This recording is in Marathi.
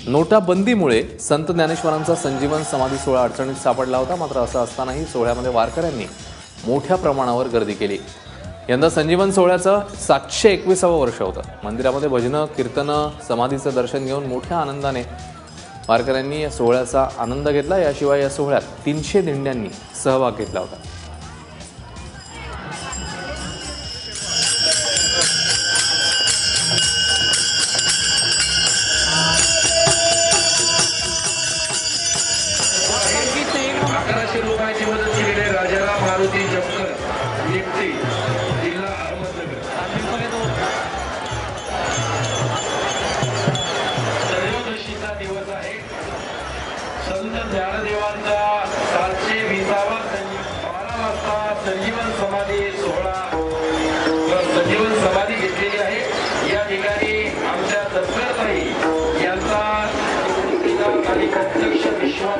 नोटाबंदीमुळे संत ज्ञानेश्वरांचा संजीवन समाधी सोहळा अडचणीत सापडला होता. मात्र असं असतानाही सोहळ्यामध्ये वारकऱ्यांनी मोठ्या प्रमाणावर गर्दी केली. यंदा संजीवन सोहळ्याचं 721वं वर्ष होतं. मंदिरामध्ये भजनं, कीर्तनं, समाधीचं दर्शन घेऊन मोठ्या आनंदाने वारकऱ्यांनी या सोहळ्याचा आनंद घेतला. याशिवाय या सोहळ्यात 300 दिंड्यांनी सहभाग घेतला होता. लोकांची मदत केलेले राजाराम मारुती जपकर निप्ती जिल्हा अहमदनगर. त्रयोदशीचा दिवस आहे. संत ज्ञानदेवांचा 720वा 12 वाजता संजीवन समाधी सोहळा संजीवन समाधी घेतलेली आहे. या ठिकाणी आमच्या दत्तरताई यांचा आणि प्रत्यक्ष विश्वास